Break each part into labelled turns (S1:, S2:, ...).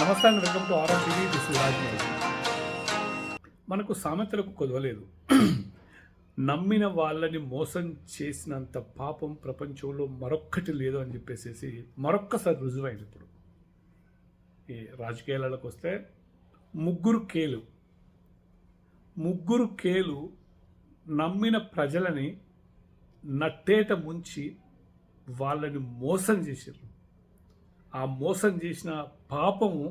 S1: నమస్తే అండి, welcome to RR TV. This is Rajamouli. మనకు సామెతలకు కొదవలేదు. నమ్మిన వాళ్ళని మోసం చేసినంత పాపం ప్రపంచంలో మరొక్కటి లేదు అని చెప్పేసి మరొక్కసారి రుజువైంది. ఇప్పుడు ఈ రాజకీయాలకు వస్తే ముగ్గురు కేలు నమ్మిన ప్రజలని నట్టేట ముంచి వాళ్ళని మోసం చేశారు. ఆ మోసం చేసిన పాపము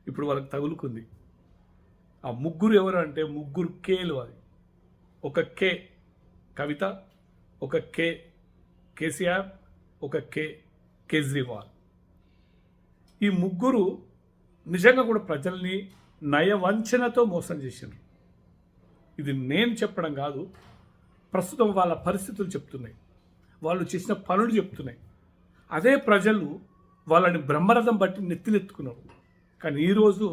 S1: ఇప్పుడు వాళ్ళకి తగులుకుంది. ఆ ముగ్గురు ఎవరు అంటే ముగ్గురు కేలు. అది ఒక కే కవిత, ఒక కే కేసీఆర్, ఒక కే కేజ్రీవాల్. ఈ ముగ్గురు నిజంగా కూడా ప్రజల్ని నయవంచనతో మోసం చేసినారు. ఇది నేను చెప్పడం కాదు, ప్రస్తుతం వాళ్ళ పరిస్థితులు చెప్తున్నాయి, వాళ్ళు చేసిన పనులు చెప్తున్నాయి. అదే ప్రజలు వాళ్ళని బ్రహ్మరథం బట్టి నెత్తినెత్తుకున్నారు. కానీ ఈరోజు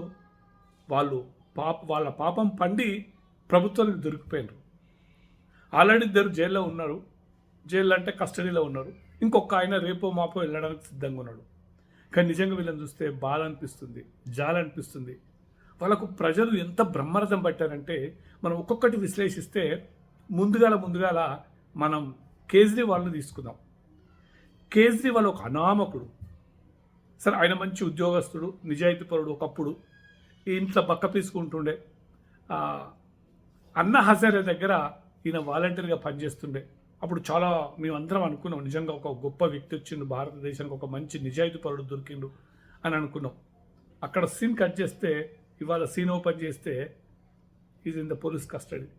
S1: వాళ్ళ పాపం పండి ప్రభుత్వానికి దొరికిపోయినారు. ఆల్రెడీ ఇద్దరు జైల్లో ఉన్నారు. జైల్లో అంటే కస్టడీలో ఉన్నారు. ఇంకొక ఆయన రేపో మాపో వెళ్ళడానికి సిద్ధంగా ఉన్నాడు. కానీ నిజంగా వీళ్ళని చూస్తే బాధ అనిపిస్తుంది, జాలి అనిపిస్తుంది. వాళ్ళకు ప్రజలు ఎంత బ్రహ్మరథం పట్టారంటే మనం ఒక్కొక్కటి విశ్లేషిస్తే ముందుగాల మనం కేజ్రీవాల్ని తీసుకుందాం. కేజ్రీవాల్ ఒక అనామకుడు. సరే, ఆయన మంచి ఉద్యోగస్తుడు, నిజాయితీపరుడు. ఒకప్పుడు ఈ ఇంట్లో బక్క తీసుకుంటుండే. అన్నా హజారే దగ్గర ఈయన వాలంటీర్గా పనిచేస్తుండే. అప్పుడు చాలా మేమందరం అనుకున్నాం, నిజంగా ఒక గొప్ప వ్యక్తి వచ్చిండు భారతదేశానికి, ఒక మంచి నిజాయితీపరుడు దొరికిండు అని అనుకున్నాం. అక్కడ సీన్ కట్ చేస్తే ఇవాళ సీన్ ఓపెన్ చేస్తే is in the police custody.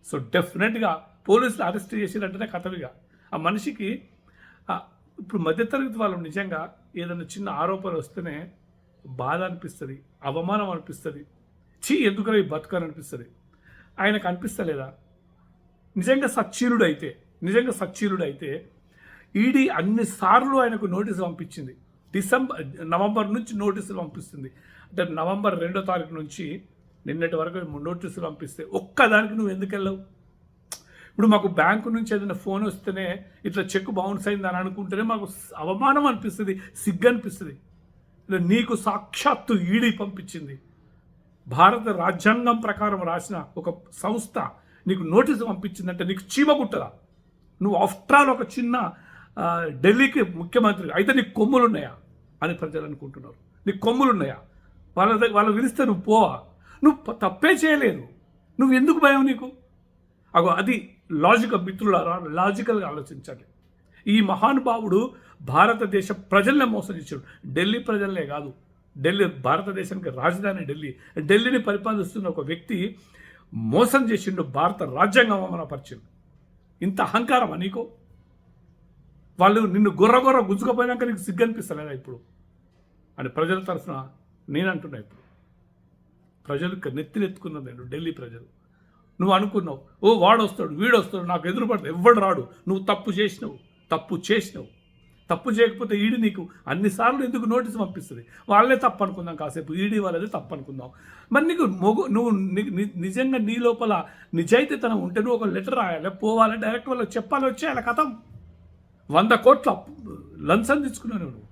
S1: So డెఫినెట్గా పోలీసులు అరెస్ట్ చేసినట్టునే కథవిగా. ఆ మనిషికి ఇప్పుడు మధ్యతరగతి వాళ్ళు నిజంగా ఏదైనా చిన్న ఆరోపణ వస్తేనే బాధ అనిపిస్తుంది, అవమానం అనిపిస్తుంది, ఎందుకు ఈ బతుకని అనిపిస్తుంది. ఆయనకు అనిపిస్తలేదా? నిజంగా సచ్చీలుడు అయితే ఈడీ అన్నిసార్లు ఆయనకు నోటీసు పంపించింది. నవంబర్ నుంచి నోటీసులు పంపిస్తుంది. అంటే నవంబర్ 2వ తారీఖు నుంచి నిన్నటి వరకు నోటీసులు పంపిస్తే ఒక్కదానికి నువ్వు ఎందుకు వెళ్ళవు? ఇప్పుడు మాకు బ్యాంకు నుంచి ఏదైనా ఫోన్ వస్తేనే ఇట్లా చెక్ బౌన్స్ అయింది అని అనుకుంటేనే మాకు అవమానం అనిపిస్తుంది, సిగ్గు అనిపిస్తుంది. నీకు సాక్షాత్తు ఈడీ పంపించింది, భారత రాజ్యాంగం ప్రకారం రాసిన ఒక సంస్థ నీకు నోటీసు పంపించిందంటే నీకు చీమ కుట్టదా? నువ్వు ఆఫ్టర్ ఆల్ ఒక చిన్న ఢిల్లీకి ముఖ్యమంత్రి అయితే నీకు కొమ్ములు ఉన్నాయా అని ప్రజలు అనుకుంటున్నారు. నీకు కొమ్ములు ఉన్నాయా? వాళ్ళు పిలిస్తే నువ్వు పోవా? నువ్వు తప్పే చేయలేదు, నువ్వు ఎందుకు భయం నీకు? అది మిత్రులారా, లాజికల్గా ఆలోచించండి. ఈ మహానుభావుడు భారతదేశ ప్రజల్నే మోసం చేశాడు. ఢిల్లీ ప్రజలనే కాదు, భారతదేశానికి రాజధాని ఢిల్లీని పరిపాలిస్తున్న ఒక వ్యక్తి మోసం చేసిండు, భారత రాజ్యాంగం అవమానపరిచిండు. ఇంత అహంకారమా నీకు? వాళ్ళు నిన్ను గుర్ర గుంజుకపోయినాక నీకు సిగ్గు అనిపిస్తలేదా ఇప్పుడు అని ప్రజల తరఫున నేను అంటున్నా. ఇప్పుడు ప్రజలు నెత్తినెత్తుకున్నది ఢిల్లీ ప్రజలు. నువ్వు అనుకున్నావు, వాడు వస్తాడు, వీడు వస్తాడు, నాకు ఎదురు పడతాడు, ఎవ్వడు రాడు. నువ్వు తప్పు చేసినావు. తప్పు చేయకపోతే ఈడీ నీకు అన్నిసార్లు ఎందుకు నోటీసు పంపిస్తుంది? వాళ్ళే తప్పు అనుకుందాం, కాసేపు ఈడీ వాళ్ళదే తప్పు అనుకుందాం. మరి నీకు నువ్వు నిజంగా నీ లోపల నిజాయితీతనం ఉంటే నువ్వు ఒక లెటర్ రాయాలి, పోవాలి, డైరెక్ట్ వాళ్ళకి చెప్పాలి, వచ్చేయాలి, కథం. 100 కోట్ల లంచం తీసుకున్నావు నువ్వు.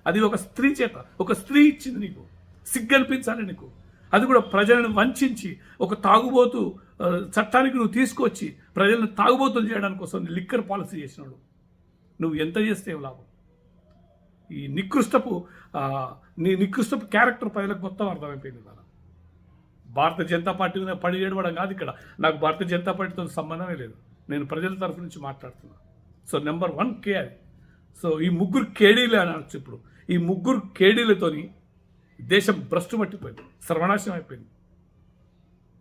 S1: అది ఒక స్త్రీ చేత, ఒక స్త్రీ ఇచ్చింది నీకు. సిగ్గు అనిపించాలి నీకు. అది కూడా ప్రజలను వంచి ఒక తాగుబోతు చట్టానికి నువ్వు తీసుకొచ్చి ప్రజలను తాగుబోతులు చేయడానికి కోసం లిక్కర్ పాలసీ చేసినాడు. నువ్వు ఎంత చేస్తే లాభం? ఈ నికృష్టపు క్యారెక్టర్ ప్రజలకు మొత్తం అర్థమైపోయింది. భారతీయ జనతా పార్టీ మీద పడి ఏడవడం కాదు ఇక్కడ. నాకు భారతీయ జనతా పార్టీతో సంబంధమే లేదు, నేను ప్రజల తరఫు నుంచి మాట్లాడుతున్నా. సో నెంబర్ 1 కే అది. సో ఈ ముగ్గురు కేడీలు అనొచ్చు. ఇప్పుడు ఈ ముగ్గురు కేడీలతోని దేశం భ్రష్టు పట్టిపోయింది, సర్వనాశనం అయిపోయింది.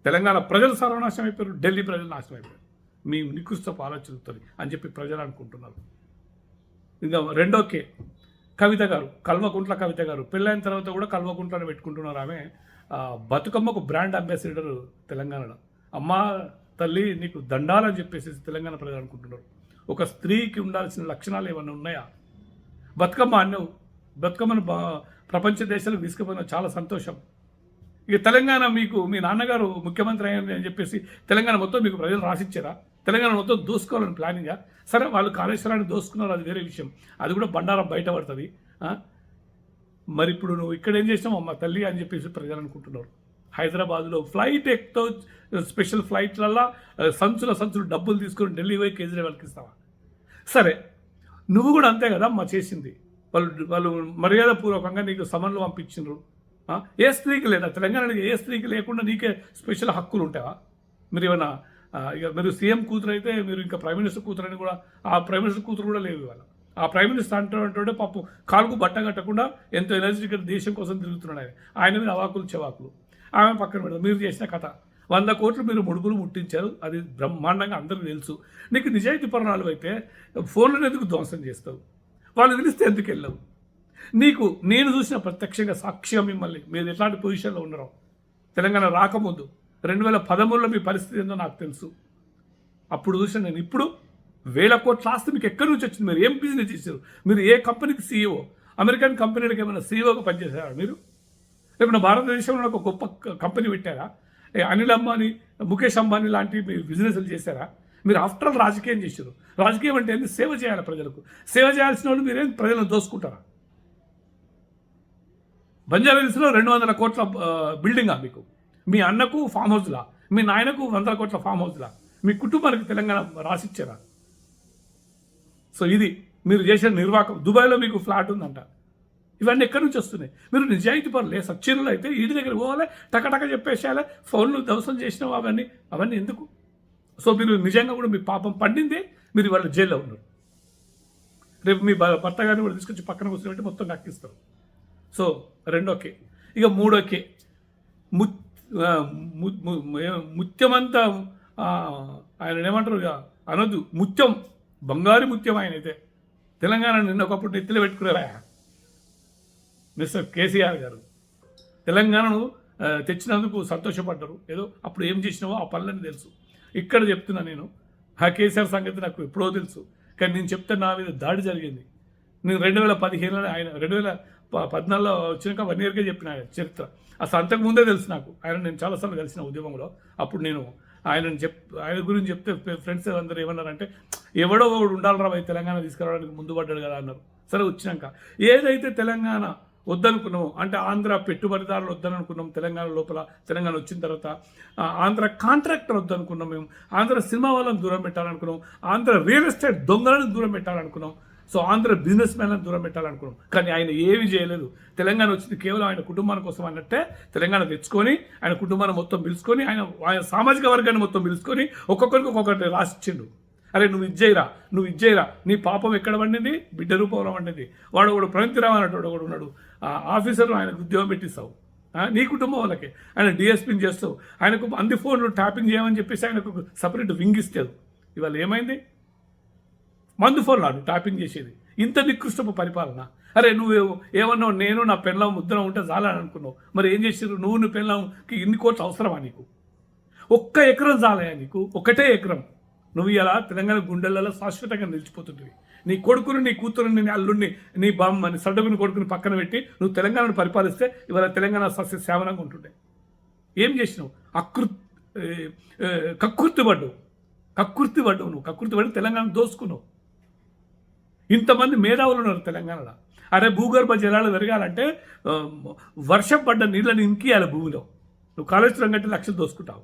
S1: తెలంగాణ ప్రజలు సర్వనాశనం అయిపోయారు, ఢిల్లీ ప్రజలు నాశనం అయిపోయారు మీ నికృష్టపు ఆలోచనలతో అని చెప్పి ప్రజలు అనుకుంటున్నారు. ఇంకా 2వ కే కవిత గారు, కల్వకుంట్ల కవిత గారు. పెళ్ళైన తర్వాత కూడా కల్వకుంట్లను పెట్టుకుంటున్నారు. ఆమె బతుకమ్మకు బ్రాండ్ అంబాసిడర్ తెలంగాణలో. అమ్మా తల్లి నీకు దండాలని చెప్పేసి తెలంగాణ ప్రజలు అనుకుంటున్నారు. ఒక స్త్రీకి ఉండాల్సిన లక్షణాలు ఏమైనా ఉన్నాయా? బతుకమ్మను ప్రపంచ దేశాలకు తీసుకుపోయిన చాలా సంతోషం. ఇక తెలంగాణ మీకు మీ నాన్నగారు ముఖ్యమంత్రి అయ్యారని అని చెప్పేసి తెలంగాణ మొత్తం మీకు ప్రజలు రాసిచ్చారా? తెలంగాణ మొత్తం దోసుకోవాలని ప్లానింగా? సరే, వాళ్ళు కాళేశ్వరాన్ని దోసుకున్నారు, అది వేరే విషయం. అది కూడా బండారం బయటపడుతుంది. మరి ఇప్పుడు నువ్వు ఇక్కడ ఏం చేసినావు అమ్మ తల్లి అని చెప్పేసి ప్రజలు అనుకుంటున్నారు. హైదరాబాద్లో ఫ్లైట్ ఎక్కుతో స్పెషల్ ఫ్లైట్లల్లో సంచులు డబ్బులు తీసుకొని ఢిల్లీ పోయి కేజ్రీవాల్కి ఇస్తావా? సరే, నువ్వు కూడా అంతే కదా అమ్మ చేసింది. వాళ్ళు మర్యాదపూర్వకంగా నీకు సమన్లు పంపించిండ్రు. ఏ స్త్రీకి లేదా తెలంగాణలో ఏ స్త్రీకి లేకుండా నీకే స్పెషల్ హక్కులు ఉంటావా? మీరు ఏమైనా ఇక మీరు సీఎం కూతురు అయితే మీరు ఇంకా ప్రైమ్ మినిస్టర్ కూతురు అని కూడా, ఆ ప్రైమ్ మినిస్టర్ కూతురు కూడా లేవు ఇవాళ. ఆ ప్రైమ్ మినిస్టర్ అంటే పాపం కాలుకు బట్ట కట్టకుండా ఎంతో ఎనర్జీగా దేశం కోసం తిరుగుతున్నాడు ఆయన మీద అవాకులు చెవాకులు. ఆమె పక్కన పెడతారు. మీరు చేసిన కథ 100 కోట్లు మీరు ముడుపులు ముట్టించారు, అది బ్రహ్మాండంగా అందరికీ తెలుసు. నీకు నిజాయితీ పరుణాలు అయితే ఫోన్లను ఎందుకు ధ్వంసం చేస్తావు? వాళ్ళు తెలిస్తే ఎందుకు వెళ్ళవు? నీకు నేను చూసిన ప్రత్యక్షంగా సాక్ష్యం మిమ్మల్ని మీరు ఎట్లాంటి పొజిషన్లో ఉన్నారో తెలంగాణ రాకముందు 2013లో మీ పరిస్థితి ఏందో నాకు తెలుసు. అప్పుడు చూసిన నేను. ఇప్పుడు 1000 కోట్ల ఆస్తి మీకు ఎక్కడి నుంచి వచ్చింది? మీరు ఏం బిజినెస్ చేశారు? మీరు ఏ కంపెనీకి సీఈఓ? అమెరికన్ కంపెనీలకు ఏమైనా సీఈఓగా పనిచేశారా మీరు? లేకపోతే భారతదేశంలో ఒక గొప్ప కంపెనీ పెట్టారా? అనిల్ అంబానీ, ముఖేష్ అంబానీ లాంటి మీరు బిజినెస్లు చేశారా? మీరు ఆఫ్టర్ ఆల్ రాజకీయం చేశారు. రాజకీయం అంటే ఏంటి? సేవ చేయాలి ప్రజలకు. సేవ చేయాల్సిన వాళ్ళు మీరేం ప్రజలను దోసుకుంటారా? బంజారా హిల్స్లో 200 కోట్ల బిల్డింగా మీకు? మీ అన్నకు ఫామ్ హౌస్లా? మీ నాయనకు 100 కోట్ల ఫామ్ హౌస్లా? మీ కుటుంబానికి తెలంగాణ రాసిచ్చారా? సో ఇది మీరు చేసిన నిర్వాహకం. దుబాయ్లో మీకు ఫ్లాట్ ఉందంట. ఇవన్నీ ఎక్కడి నుంచి వస్తున్నాయి? మీరు నిజాయితీ పనులే. సచ్చినులు అయితే ఇంటి దగ్గర పోవాలి, టకటక చెప్పేసేయాలి. ఫోన్లు దవసం చేసినావు, అవన్నీ ఎందుకు? సో మీరు నిజంగా కూడా మీ పాపం పండిందే. మీరు ఇవాళ జైల్లో ఉన్నారు. రేపు మీ భర్త గారిని కూడా తీసుకొచ్చి పక్కన కూర్చోబెట్టి మొత్తం కక్కిస్తారు. సో 2 ఇక 3 ముత్యమంతా ఆయన ఏమంటారు ఇక అనొద్దు. ముత్యం, బంగారు ముత్యం ఆయన అయితే. తెలంగాణ నిన్న ఒకప్పుడు నెత్తిలో పెట్టుకున్నారా మిస్టర్ కేసీఆర్ గారు? తెలంగాణను తెచ్చినందుకు సంతోషపడ్డారు. ఏదో అప్పుడు ఏం చేసినావో ఆ పనులని తెలుసు. ఇక్కడ చెప్తున్నా నేను. ఆ కేసీఆర్ సంగతి నాకు ఎప్పుడో తెలుసు. కానీ నేను చెప్తే నా మీద దాడి జరిగింది. నేను 2015లో ఆయన 2014లో వచ్చినాక 1 ఇయర్కే చెప్పిన ఆయన చరిత్ర. అసలు అంతకుముందే తెలుసు నాకు. నేను చాలాసార్లు కలిసిన ఉద్యమంలో. అప్పుడు నేను ఆయన గురించి చెప్తే ఫ్రెండ్స్ అందరూ ఏమన్నారంటే, ఎవడో ఒకడు ఉండాలిరా భయ్ తెలంగాణ తీసుకురావడానికి ముందు పడ్డాడు కదా అన్నారు. సరే, వచ్చినాక ఏదైతే తెలంగాణ వద్దనుకున్నాము, అంటే ఆంధ్ర పెట్టుబడిదారులు వద్దనుకున్నాం, తెలంగాణ లోపల తెలంగాణ వచ్చిన తర్వాత ఆంధ్ర కాంట్రాక్టర్ వద్దనుకున్నాం, మేము ఆంధ్ర సినిమా వాళ్ళని దూరం పెట్టాలనుకున్నాం, ఆంధ్ర రియల్ ఎస్టేట్ దొంగలను దూరం పెట్టాలనుకున్నాం, సో ఆంధ్ర బిజినెస్ మ్యాన్లను దూరం పెట్టాలనుకున్నాం. కానీ ఆయన ఏమీ చేయలేదు. తెలంగాణ వచ్చింది కేవలం ఆయన కుటుంబాల కోసం అన్నట్టే. తెలంగాణ తెచ్చుకొని ఆయన కుటుంబాన్ని మొత్తం పిలుచుకొని, ఆయన సామాజిక వర్గాన్ని మొత్తం పిలుచుకొని ఒక్కొక్కరికి ఒక్కొక్కటి రాసిచ్చిండు. అరే నువ్వు ఇజ్జేయరా, నీ పాపం ఎక్కడ పండింది? బిడ్డ రూపంలో పండింది. వాడు ఒకడు ప్రవీణ్ అన్నట్టు ఒకడు ఉన్నాడు, ఆఫీసర్, ఆయనకు ఉద్యోగం పెట్టిస్తావు. నీ కుటుంబం వాళ్ళకి ఆయన డిఎస్పీని చేస్తావు. ఆయనకు అంది ఫోన్లు ట్యాపింగ్ చేయమని చెప్పేసి ఆయనకు సపరేట్ వింగ్ ఇస్తాడు. ఇవాళ ఏమైంది? మందు ఫోన్లు ఆడు ట్యాపింగ్ చేసేది. ఇంత నికృష్టపు పరిపాలన. అరే నువ్వు ఏమన్నావు? నేను నా పెళ్ళం ముద్ర ఉంటే చాలని అనుకున్నావు. మరి ఏం చేసారు? నీ పెళ్ళంకి ఇన్ని కోట్లు అవసరమా నీకు? 1 ఎకరం చాలయా నీకు? 1 ఎకరం. నువ్వు ఇలా తెలంగాణ గుండెలలో శాశ్వతంగా నిలిచిపోతుంటివి. నీ కొడుకుని, నీ కూతురుని, నీ అల్లుడిని, నీ బామ్మని, సడ్డగుని కొడుకుని పక్కన పెట్టి నువ్వు తెలంగాణను పరిపాలిస్తే ఇవాళ తెలంగాణ సస్య సేవనంగా ఉంటుండే. ఏం చేసినావు? కక్కుర్తి పడ్డావు నువ్వు. కక్కుర్తి పడి తెలంగాణ దోసుకున్నావు. ఇంతమంది మేధావులు ఉన్నారు తెలంగాణలో. అరే భూగర్భ జలాలు పెరగాలంటే వర్షం పడ్డ నీళ్ళని ఇంకియాలి భూమిలో. నువ్వు కాళేశ్వరం కట్టి లక్షలు దోసుకుంటావు.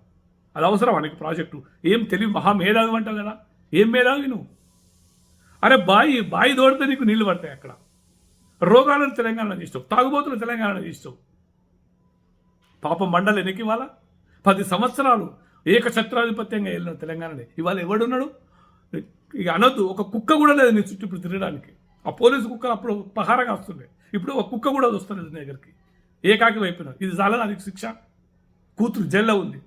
S1: అది అవసరం నీకు ప్రాజెక్టు? ఏం తెలివి, మహామేధావి అంటావు కదా. ఏం మేధావి నువ్వు? అరే బాయి దోడితే నీకు నీళ్లు పడతాయి. అక్కడ రోగాలను తెలంగాణలో చేస్తావు, తాగుబోతులు తెలంగాణలో చేస్తావు. పాపం మండలి ఎన్నికి ఇవాళ 10 సంవత్సరాలు ఏకఛత్రాధిపత్యంగా వెళ్ళిన తెలంగాణని ఇవాళ ఎవడున్నాడు? ఇక అనొద్దు, ఒక కుక్క కూడా లేదు నీ చుట్టూ ఇప్పుడు తిరగడానికి. ఆ పోలీసు కుక్క అప్పుడు పహారగా వస్తుండే, ఇప్పుడు ఒక కుక్క కూడా వస్తుంది నీ దగ్గరికి. ఏకాకి వైపున. ఇది చాలా నాకు శిక్ష. కూతురు జైల్లో ఉంది,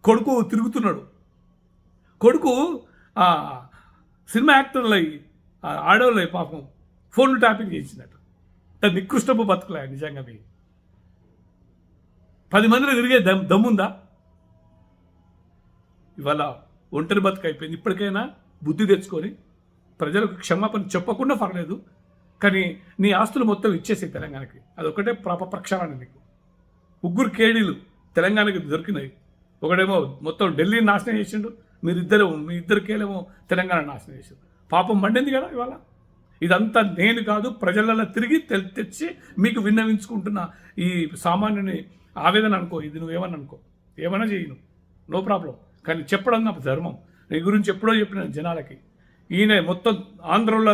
S1: కొడుకు తిరుగుతున్నాడు. కొడుకు సినిమా యాక్టర్లు అయ్యి ఆడవాళ్ళు అయ్యి పాపం ఫోన్లు ట్యాపింగ్ చేయించినట్టు. నికృష్టపు బతుకులే నిజంగా. మీ 10 మందిలో తిరిగే దమ్ముందా? ఇవాళ ఒంటరి బతుకు అయిపోయింది. ఇప్పటికైనా బుద్ధి తెచ్చుకొని ప్రజలకు క్షమాపణ చెప్పకుండా పర్లేదు, కానీ నీ ఆస్తులు మొత్తం ఇచ్చేసి తెలంగాణకి. అదొకటే ప్రక్షాళన నీకు. 3 కేడీలు తెలంగాణకి దొరికినాయి. ఒకడేమో మొత్తం ఢిల్లీని నాశనం చేసిండు, మీ ఇద్దరికేలేమో తెలంగాణ నాశనం చేసిండు. పాపం మండింది కదా ఇవాళ. ఇదంతా నేను కాదు, ప్రజలలో తిరిగి తెచ్చి మీకు విన్నవించుకుంటున్న ఈ సామాన్యుని ఆవేదన అనుకో. ఇది నువ్వేమని అనుకో, ఏమైనా చేయను, నో ప్రాబ్లం. కానీ చెప్పడం నా ధర్మం. నీ గురించి ఎప్పుడో చెప్పిన జనాలకి. ఈయన మొత్తం ఆంధ్రలో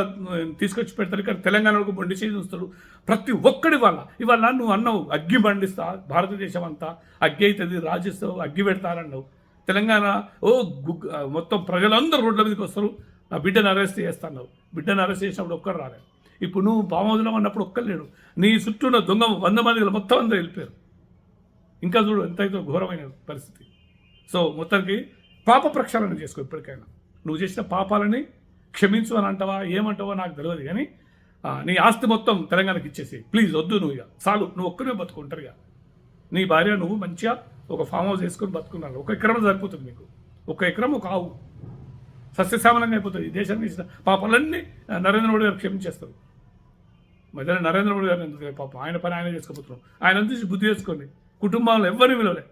S1: తీసుకొచ్చి పెడతాడు, ఇక్కడ తెలంగాణకు బండి చేసి చూస్తాడు. ప్రతి ఒక్కడి ఇవాళ నువ్వు అన్నావు అగ్గి బండిస్తా, భారతదేశం అంతా అగ్గి అవుతుంది, రాజిస్తావు, అగ్గి పెడతారన్నావు. తెలంగాణ మొత్తం ప్రజలందరూ రోడ్ల మీదకి వస్తారు, నా బిడ్డను అరెస్ట్ చేస్తాను. బిడ్డను అరెస్ట్ చేసినప్పుడు ఒక్కరు రాలేదు. ఇప్పుడు నువ్వు పామోజులం అన్నప్పుడు ఒక్కరు లేడు. నీ చుట్టూ ఉన్న దొంగ 100 మంది మొత్తం అందరూ వెళ్ళిపోయారు. ఇంకా చూడు ఎంతైతే ఘోరమైన పరిస్థితి. సో మొత్తానికి పాప ప్రక్షాళన చేసుకో. ఇప్పటికైనా నువ్వు చేసిన పాపాలని క్షమించు అని అంటావా, ఏమంటావో నాకు తెలియదు. కానీ నీ ఆస్తి మొత్తం తెలంగాణకి ఇచ్చేసి ప్లీజ్. వద్దు, నువ్వు ఇక చాలు, నువ్వు ఒక్కనే బతుకుంటారు. ఇక నీ భార్య నువ్వు మంచిగా ఒక ఫామ్ హౌస్ వేసుకొని బతుకున్నారు. 1 ఎకరం సరిపోతుంది మీకు. 1 ఎకరం ఒక ఆవు సస్యశ్యామలంగా అయిపోతుంది. ఈ దేశానికి ఇచ్చిన పాపాలన్నీ నరేంద్ర మోడీ గారు క్షమించేస్తారు. మధ్యలో నరేంద్ర మోడీ గారు ఎందుకు పాపం, ఆయన పని ఆయన చేసుకోబోతున్నాం. ఆయన చూసి బుద్ధి చేసుకోండి. కుటుంబంలో ఎవరిని విలువలే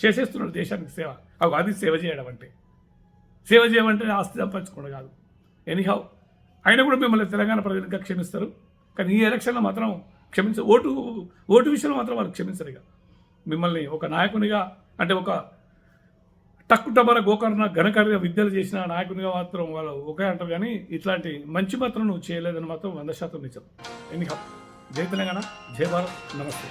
S1: చేసేస్తున్నాడు దేశానికి సేవ. అది సేవ చేయడం అంటే. సేవ చేయమంటే ఆస్తి సంపాదించుకోవడం కాదు. ఎనీహౌ అయినా కూడా మిమ్మల్ని తెలంగాణ ప్రజలు ఇంకా క్షమిస్తారు. కానీ ఈ ఎలక్షన్లో మాత్రం ఓటు విషయంలో మాత్రం వాళ్ళు క్షమించరు. ఇక మిమ్మల్ని ఒక నాయకునిగా, అంటే ఒక టక్కుటబర గోకర్ణ ఘనకార్య విద్యలు చేసిన నాయకునిగా మాత్రం వాళ్ళు ఒకే అంటారు. కానీ ఇట్లాంటి మంచి మాత్రం నువ్వు చేయలేదని మాత్రం 100% నిజం. ఎనీహౌ జై తెలంగాణ, జై భారత్, నమస్తే.